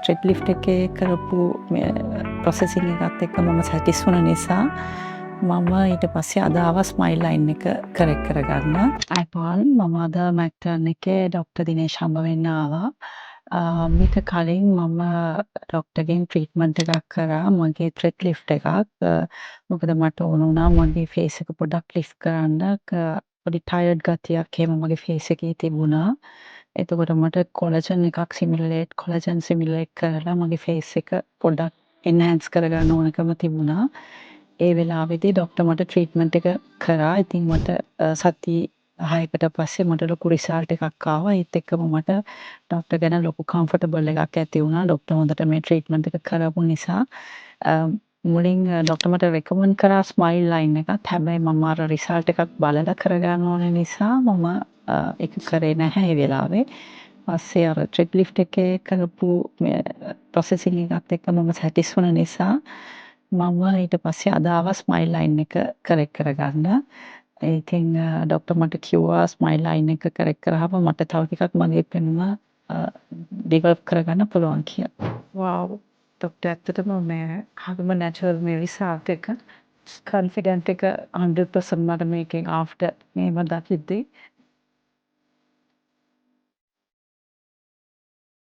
ස්ට්‍රෙඩ් lift එකේ කරපු processing එකත් එක්ක මම සැටිස් වුණ නිසා මම ඊට පස්සේ අද ආවා ස්මයිල් ලයින් එක කරෙක්ට් කරගන්න. අයිබෝන් මම අද මැක්ටර්න් එකේ ડોක්ටර් දිනේෂ් හම්බ වෙන්න ආවා. මීට කලින් මම ડોක්ටර්ගෙන් ට්‍රීට්මන්ට් එකක් කරා මගේ ත්‍රෙඩ් ලිෆ්ට් එකක්. මොකද මට ඕන වුණා මගේ ෆේස් එක පොඩ්ඩක් ලිෆ්ට් කරන්න. පොඩි ටයර්ඩ් ගතියක් එහෙම මගේ ෆේස් එකේ තිබුණා. එතකොට මට කොලජන් සිමියුලේට් කරලා මගේ ෆේස් එක පොඩ්ඩක් එන්හෑන්ස් කරගන්න ඕනකම තිබුණා. ඒ වෙලාවේදී ડોක්ටර් මට ට්‍රීට්මන්ට් එක කරා. ඉතින් මට සති 6කට පස්සේ මට ලොකු රිසල්ට් එකක් ආවා. ඒත් එක්කම මට ડોක්ටර් ගැන ලොකු කම්ෆර්ටබල් එකක් ඇති වුණා. ડોක්ටර් හොඳට මේ ට්‍රීට්මන්ට් එක කරපු නිසා. මුලින් ડોක්ටර් මට රෙකමන්ඩ් කරා ස්මයිල් ලයින් එකත්. හැබැයි මම අර රිසල්ට් එකක් බලලා කරගන්න ඕන නිසා මම ඒක කරේ නැහැ ඒ වෙලාවේ. පස්සේ අර ත්‍රෙඩ් ලිෆ්ට් එකේ කරපු ප්‍රොසෙසිං එකත් එක්ක මම සැටිස් වුණ නිසා මම ඊට පස්සේ අද ආවා ස්මයිල් ලයින් එක කරෙක්ට් කරගන්න. ඉතින් ડોක්ටර් මට කිව්වා ස්මයිල් ලයින් එක කරෙක්ට් කරාම මට තව ටිකක් මගේ පෙනුම ඩෙවලොප් කරගන්න පුළුවන් කියලා. වව් ડોක්ටර් ඇත්තටම මේ හරිම නැචරල් මේ රිසල්ට් එක. කොන්ෆිඩන්ට් එක 100% මට මේකෙන් ආෆ්ටර් මේව දකිද්දි